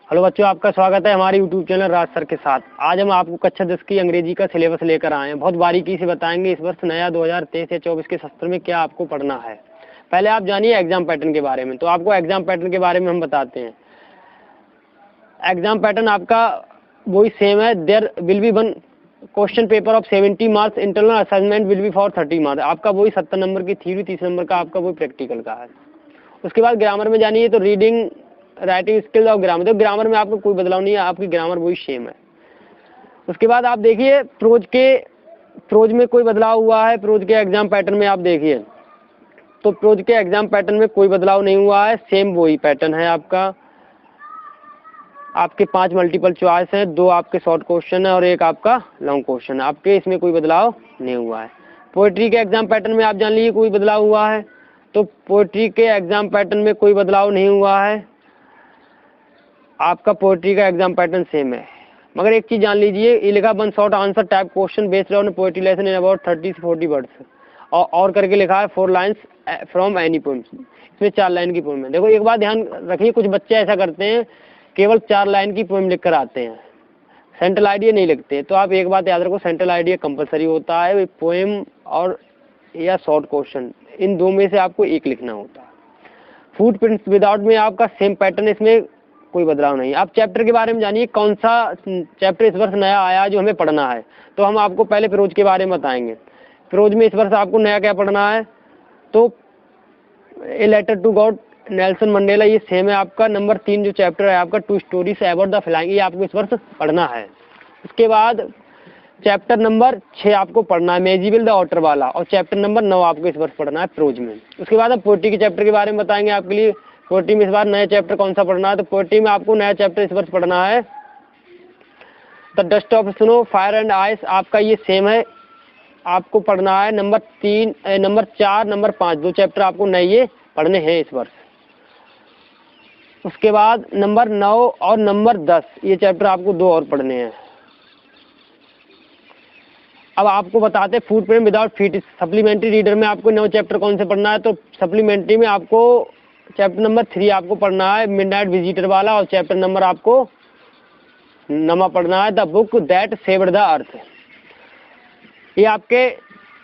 Hello बच्चों, आपका स्वागत है हमारे यूट्यूब चैनल राज सर के साथ। आज हम आपको कक्षा 10 की अंग्रेजी का सिलेबस लेकर आए हैं। बहुत बारीकी से बताएंगे इस वर्ष नया 2023 या 24 के सत्र में क्या आपको पढ़ना है। पहले आप जानिए एग्जाम पैटर्न के बारे में। तो आपको एग्जाम पैटर्न के बारे में हम बताते हैं। एग्जाम पैटर्न आपका वही सेम है। There will be one question paper of 70 marks, internal assessment will be for 30 marks. आपका वही 70 नंबर की थ्योरी, 30 नंबर का आपका वही प्रैक्टिकल का है। उसके बाद ग्रामर में जानिए तो रीडिंग, राइटिंग स्किल्स और ग्रामर। तो ग्रामर में आपको कोई बदलाव नहीं है, आपकी ग्रामर वही सेम है। उसके बाद आप देखिए प्रोज में कोई बदलाव हुआ है। प्रोज के एग्जाम पैटर्न में आप देखिए तो प्रोज के एग्जाम पैटर्न में कोई बदलाव नहीं हुआ है, सेम वही पैटर्न है आपका। आपके 5 मल्टीपल चॉइस हैं, 2 आपके शॉर्ट क्वेश्चन है और 1 आपका लॉन्ग क्वेश्चन है। आपके इसमें कोई बदलाव नहीं हुआ है। पोएट्री के एग्जाम पैटर्न में आप जान लीजिए कोई बदलाव हुआ है। तो पोएट्री के एग्जाम पैटर्न में कोई बदलाव नहीं हुआ है। आपका पोएट्री का एग्जाम पैटर्न सेम है। मगर एक चीज जान लीजिए, ये लिखा one short answer type question based on poetry lesson in about 30 से 40 वर्ड्स और करके लिखा है 4 लाइन्स फ्रॉम एनी पोएम। इसमें 4 लाइन की पोएम है। देखो एक बात ध्यान रखिए, कुछ बच्चे ऐसा करते हैं केवल 4 लाइन की पोएम लिख कर आते हैं, सेंट्रल आइडिया नहीं लिखते। तो आप एक बात याद रखो, सेंट्रल आइडिया कंपलसरी होता है। पोएम और या शॉर्ट क्वेश्चन, इन 2 में से आपको एक लिखना होता है। फुट प्रिंट्स विदाउट में आपका सेम पैटर्न, इसमें कोई बदलाव नहीं। आप चैप्टर के बारे में जानिए, कौन सा चैप्टर इस वर्ष नया आया जो हमें पढ़ना है। तो हम आपको पहले प्रोज के बारे में बताएंगे। प्रोज में इस वर्ष आपको नया क्या पढ़ना है, तो a letter to God Nelson Mandela, ये सेम है आपका। नंबर 3 जो चैप्टर है आपका 2 स्टोरीज अबाउट द फ्लाइंग, ये आपको इस वर्ष पढ़ना है। उसके बाद चैप्टर नंबर 6 आपको पढ़ना है मेजिबल द ऑटर वाला, और चैप्टर नंबर 9 आपको इस वर्ष पढ़ना है प्रोज में। उसके बाद अब पोएट्री के चैप्टर के बारे में बताएंगे आपके लिए। पोएट्री में इस बार नया चैप्टर कौन सा पढ़ना है, तो पोएट्री में आपको नया चैप्टर इस वर्ष पढ़ना है the dust of snow, fire and ice. आपका ये सेम है, आपको पढ़ना है नंबर 4, नंबर 5, 2 चैप्टर आपको नए ये पढ़ने हैं इस वर्ष। उसके बाद नंबर 9 और नंबर 10 ये चैप्टर आपको 2 और पढ़ने हैं। अब आपको बताते food print without feet, supplementary reader में आपको 9 चैप्टर कौन से पढ़ना है, तो सप्लीमेंट्री में आपको चैप्टर नंबर 3 आपको पढ़ना है मिडनाइट विजिटर वाला, और चैप्टर नंबर आपको 9 पढ़ना है the book that saved the earth. ये आपके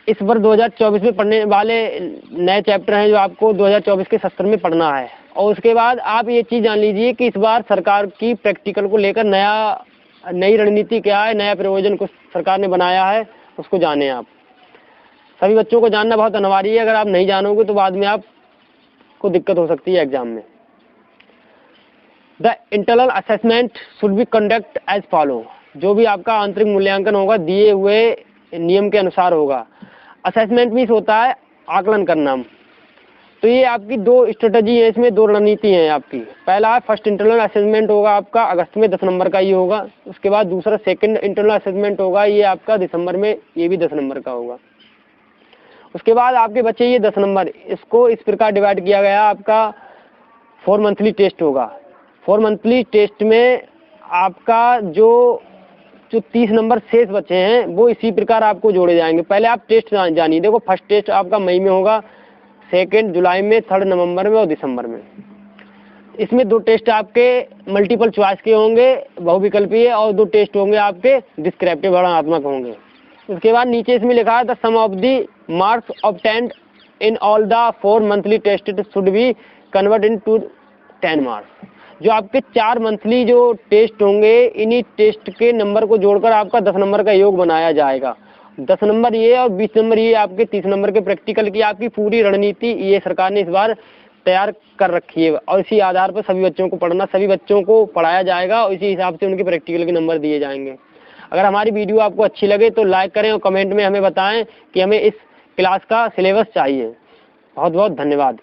इस वर्ष 2024 में पढ़ने वाले नए चैप्टर हैं जो आपको 2024 के सत्र में पढ़ना है। और उसके बाद आप ये चीज़ जान लीजिए कि इस बार सरकार की प्रैक्टिकल को लेकर नई रणनीति क्या है, नया प्रयोजन कुछ सरकार ने बनाया है, उसको जाने आप। सभी बच्चों को जानना बहुत अनिवार्य है। अगर आप नहीं जानोगे तो बाद में आपको दिक्कत हो सकती है एग्जाम में। The internal assessment should be conduct as follow, जो भी आपका आंतरिक मूल्यांकन होगा दिए हुए नियम के अनुसार होगा। असेसमेंट मीन्स होता है आकलन करना। तो ये आपकी 2 स्ट्रेटजी है, इसमें 2 रणनीति हैं आपकी। पहला है फर्स्ट इंटरनल असेसमेंट होगा आपका अगस्त में 10 नंबर का ये होगा। उसके बाद दूसरा सेकंड इंटरनल असेसमेंट होगा, ये आपका दिसंबर में, ये भी 10 नंबर का होगा। उसके बाद आपके बच्चे ये 10 नंबर, इसको इस प्रकार डिवाइड किया गया आपका 4 मंथली टेस्ट होगा। 4 मंथली टेस्ट में आपका जो 30 नंबर शेष बचे हैं वो इसी प्रकार आपको जोड़े जाएंगे। पहले आप टेस्ट जानिए। देखो फर्स्ट टेस्ट आपका मई में होगा, सेकेंड जुलाई में, थर्ड नवंबर में और दिसंबर में। इसमें 2 टेस्ट आपके मल्टीपल चॉइस के होंगे, बहुविकल्पीय, और 2 टेस्ट होंगे आपके डिस्क्रिप्टिव वर्णनात्मक होंगे। उसके बाद नीचे इसमें लिखा है the sum of the marks obtained in all the 4 monthly test should be convert in to 10 marks. जो आपके 4 मंथली जो टेस्ट होंगे, इन्हीं टेस्ट के नंबर को जोड़कर आपका 10 नंबर का योग बनाया जाएगा। 10 नंबर ये और 20 नंबर ये आपके 30 नंबर के प्रैक्टिकल की आपकी पूरी रणनीति ये सरकार ने इस बार तैयार कर रखी है। और इसी आधार पर सभी बच्चों को पढ़ना, सभी बच्चों को पढ़ाया जाएगा और इसी हिसाब से उनके प्रैक्टिकल के नंबर दिए जाएंगे। अगर हमारी वीडियो आपको अच्छी लगे तो लाइक करें और कमेंट में हमें बताएं कि हमें इस क्लास का सिलेबस चाहिए। बहुत बहुत धन्यवाद।